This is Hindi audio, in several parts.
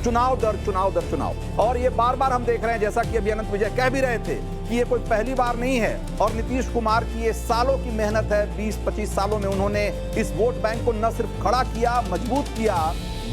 चुनाव दर चुनाव। और ये बार बार हम देख रहे हैं, जैसा कि अभी अनंत विजय कह भी रहे थे, कि ये कोई पहली बार नहीं है और नीतीश कुमार की ये सालों की मेहनत है। 20-25 सालों में उन्होंने इस वोट बैंक को न सिर्फ खड़ा किया, मजबूत किया,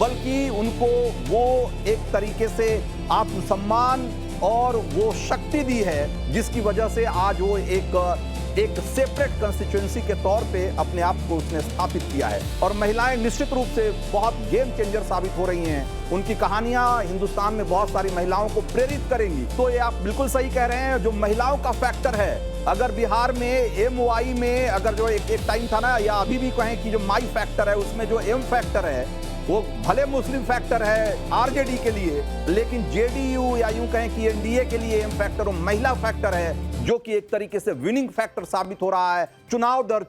बल्कि उनको वो एक तरीके से आत्मसम्मान और वो शक्ति दी है जिसकी वजह से आज वो एक सेपरेट कंस्टिट्यूएंसी के तौर पे अपने आप को उसने स्थापित किया है। और महिलाएं निश्चित रूप से बहुत गेम चेंजर साबित हो रही हैं। उनकी कहानियां हिंदुस्तान में बहुत सारी महिलाओं को प्रेरित करेंगी। तो ये आप बिल्कुल सही कह रहे हैं, जो महिलाओं का फैक्टर है, अगर बिहार में एमवाई में अगर जो एक टाइम था ना, या अभी भी कहें कि जो माई फैक्टर है, उसमें जो एम फैक्टर है वो भले मुस्लिम फैक्टर है आरजेडी के लिए, लेकिन जेडीयू या यूं कहें कि एनडीए के लिए एम फैक्टर वो महिला फैक्टर है, जो कि एक तरीके से विनिंग फैक्टर साबित हो रहा है चुनाव दर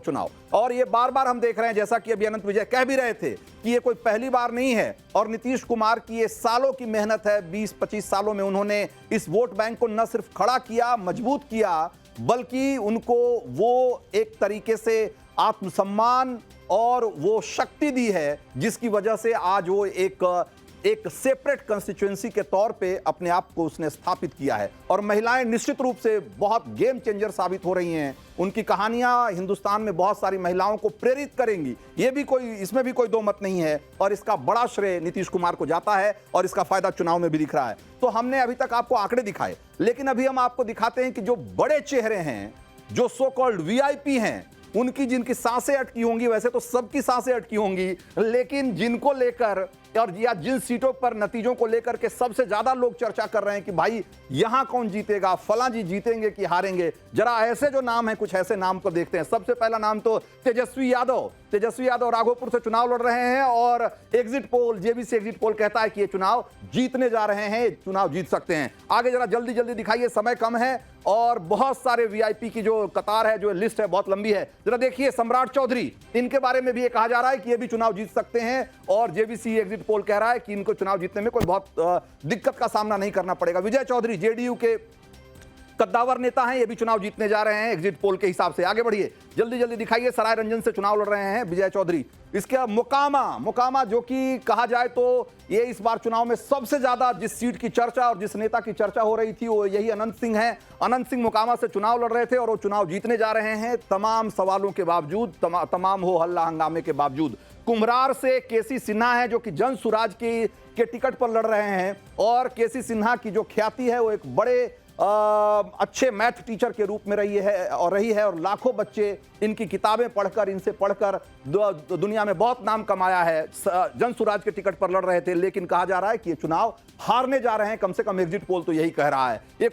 चुनाव। और ये बार बार हम देख रहे हैं, जैसा कि अभी अनंत विजय कह भी रहे थे, कि ये कोई पहली बार नहीं है और नीतीश कुमार की ये सालों की मेहनत है। 20-25 सालों में उन्होंने इस वोट बैंक को न सिर्फ खड़ा किया, मजबूत किया, बल्कि उनको वो एक तरीके से आत्मसम्मान और वो शक्ति दी है जिसकी वजह से आज वो एक सेपरेट कंस्टिट्यूएंसी के तौर पे अपने आप को उसने स्थापित किया है। और महिलाएं निश्चित रूप से बहुत गेम चेंजर साबित हो रही हैं। उनकी कहानियां हिंदुस्तान में बहुत सारी महिलाओं को प्रेरित करेंगी, इसमें भी कोई दो मत नहीं है। और इसका बड़ा श्रेय नीतीश कुमार को जाता है और इसका फायदा चुनाव में भी दिख रहा है। तो हमने अभी तक आपको आंकड़े दिखाए, लेकिन अभी हम आपको दिखाते हैं कि जो बड़े चेहरे हैं, जो सो कॉल्ड वीआईपी हैं, उनकी जिनकी सांसें अटकी होंगी, वैसे तो सबकी सांसें अटकी होंगी, लेकिन जिनको लेकर और या जिन सीटों पर नतीजों को लेकर के सबसे ज्यादा लोग चर्चा कर रहे हैं कि भाई यहां कौन जीतेगा, फलां जी जीतेंगे कि हारेंगे, जरा ऐसे जो नाम है, कुछ ऐसे नाम को देखते हैं। सबसे पहला नाम तो तेजस्वी यादव राघोपुर से चुनाव लड़ रहे हैं और exit poll, JBC exit poll कहता है कि ये चुनाव जीतने जा रहे हैं, चुनाव जीत सकते हैं। आगे जरा जल्दी दिखाइए, समय कम है और बहुत सारे वीआईपी की जो कतार है, जो लिस्ट है, बहुत लंबी है। जरा देखिए, सम्राट चौधरी, इनके बारे में भी ये कहा जा रहा है कि ये भी चुनाव जीत सकते हैं और जेबीसी एग्जिट पोल कह रहा है कि इनको चुनाव जीतने में कोई बहुत दिक्कत का सामना नहीं करना पड़ेगा। विजय चौधरी जेडीयू के कद्दावर नेता हैं, ये भी चुनाव जीतने जा रहे हैं एग्जिट पोल के हिसाब से। आगे बढ़िए, जल्दी दिखाइए, सराय रंजन से चुनाव लड़ रहे हैं विजय चौधरी। इसके मोकामा, जो कि कहा जाए तो ये इस बार चुनाव में सबसे ज्यादा जिस सीट की चर्चा और जिस नेता की चर्चा हो रही थी, वो यही अनंत सिंह है। अनंत सिंह मोकामा से चुनाव लड़ रहे थे और वो चुनाव जीतने जा रहे हैं, तमाम सवालों के बावजूद, तमाम हो हल्ला हंगामे के बावजूद। कुम्हरार से केसी सिन्हा है, जो कि जन सुराज के टिकट पर लड़ रहे हैं और केसी सिन्हा की जो ख्याति है वो एक बड़े अच्छे मैथ टीचर के रूप में रही है और लाखों बच्चे इनकी किताबें पढ़कर, इनसे पढ़कर दुनिया में बहुत नाम कमाया है। जन सुराज के टिकट पर लड़ रहे थे, लेकिन कहा जा रहा है कि ये चुनाव हारने जा रहे हैं, कम से कम एग्जिट पोल तो यही कह रहा है। ये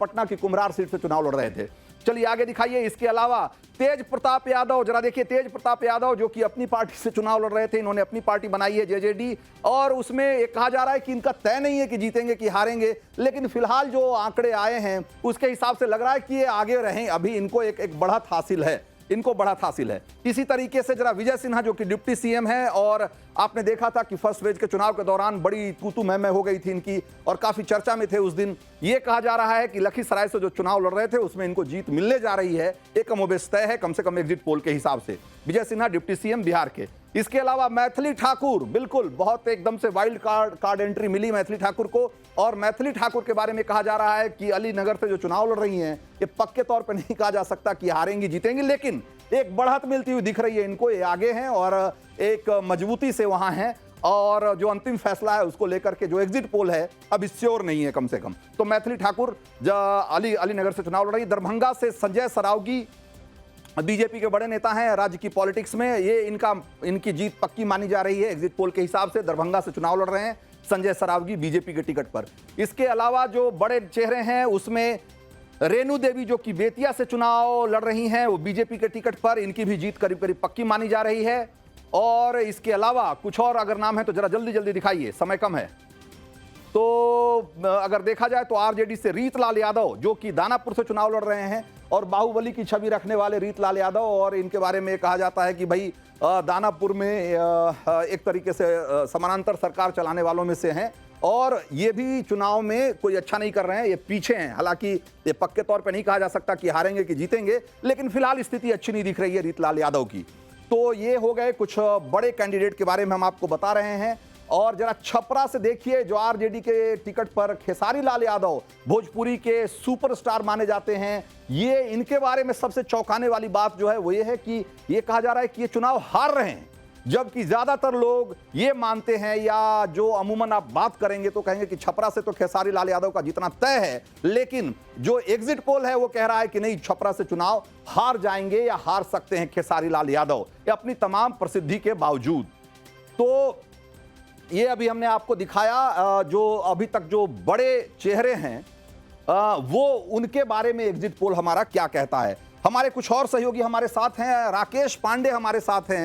पटना की कुम्हरार सीट से चुनाव लड़ रहे थे। चलिए आगे दिखाइए। इसके अलावा तेज प्रताप यादव, जरा देखिए, तेज प्रताप यादव जो कि अपनी पार्टी से चुनाव लड़ रहे थे, इन्होंने अपनी पार्टी बनाई है जेजेडी, और उसमें एक कहा जा रहा है कि इनका तय नहीं है कि जीतेंगे कि हारेंगे, लेकिन फिलहाल जो आंकड़े आए हैं उसके हिसाब से लग रहा है कि ये आगे रहें। अभी इनको एक बढ़त हासिल है, इसी तरीके से जरा विजय सिन्हा, जो कि डिप्टी सीएम है, और आपने देखा था कि फर्स्ट फेज के चुनाव के दौरान बड़ी तू मैं हो गई थी इनकी और काफी चर्चा में थे उस दिन। ये कहा जा रहा है कि लखीसराय से जो चुनाव लड़ रहे थे उसमें इनको जीत मिलने जा रही है, एक कमोबेश तय है, कम से कम एग्जिट पोल के हिसाब से। विजय सिन्हा डिप्टी सीएम बिहार के। इसके अलावा मैथिली ठाकुर, बिल्कुल बहुत एकदम से वाइल्ड कार्ड एंट्री मिली मैथिली ठाकुर को, और मैथिली ठाकुर के बारे में कहा जा रहा है कि अलीनगर से जो चुनाव लड़ रही हैं, ये पक्के तौर पर नहीं कहा जा सकता कि हारेंगी जीतेंगी, लेकिन एक बढ़त मिलती हुई दिख रही है इनको। ये आगे हैं और एक मजबूती से वहां हैं, और जो अंतिम फैसला है उसको लेकर के जो एग्जिट पोल है अभी श्योर नहीं है कम से कम। तो मैथिली ठाकुर अलीनगर से चुनाव लड़ रही। दरभंगा से संजय सरावगी, बीजेपी के बड़े नेता हैं राज्य की पॉलिटिक्स में, ये इनकी जीत पक्की मानी जा रही है एग्जिट पोल के हिसाब से। दरभंगा से चुनाव लड़ रहे हैं संजय सरावगी बीजेपी के टिकट पर। इसके अलावा जो बड़े चेहरे हैं उसमें रेणु देवी, जो कि बेतिया से चुनाव लड़ रही हैं, वो बीजेपी के टिकट पर, इनकी भी जीत करीब करीब पक्की मानी जा रही है। और इसके अलावा कुछ और अगर नाम है तो जरा जल्दी दिखाइए, समय कम है। तो अगर देखा जाए तो आरजेडी से रीतलाल यादव, जो कि दानापुर से चुनाव लड़ रहे हैं, और बाहुबली की छवि रखने वाले रीतलाल यादव, और इनके बारे में कहा जाता है कि भाई दानापुर में एक तरीके से समानांतर सरकार चलाने वालों में से हैं, और ये भी चुनाव में कोई अच्छा नहीं कर रहे हैं, ये पीछे हैं। हालांकि ये पक्के तौर पे नहीं कहा जा सकता कि हारेंगे कि जीतेंगे, लेकिन फिलहाल स्थिति अच्छी नहीं दिख रही है रीतलाल यादव की। तो ये हो गए कुछ बड़े कैंडिडेट के बारे में हम आपको बता रहे हैं। और जरा छपरा से देखिए, जो आरजेडी के टिकट पर खेसारी लाल यादव भोजपुरी के सुपरस्टार माने जाते हैं, ये इनके बारे में सबसे चौंकाने वाली बात जो है वो ये है कि ये कहा जा रहा है कि ये चुनाव हार रहे हैं, जबकि ज्यादातर लोग ये मानते हैं, या जो अमूमन आप बात करेंगे तो कहेंगे कि छपरा से तो खेसारी लाल यादव का जीतना तय है, लेकिन जो एग्जिट पोल है वो कह रहा है कि नहीं, छपरा से चुनाव हार जाएंगे या हार सकते हैं खेसारी लाल यादव, ये अपनी तमाम प्रसिद्धि के बावजूद। तो ये अभी हमने आपको दिखाया जो अभी तक जो बड़े चेहरे हैं वो उनके बारे में एग्जिट पोल हमारा क्या कहता है। हमारे कुछ और सहयोगी हमारे साथ हैं, राकेश पांडे हमारे साथ हैं।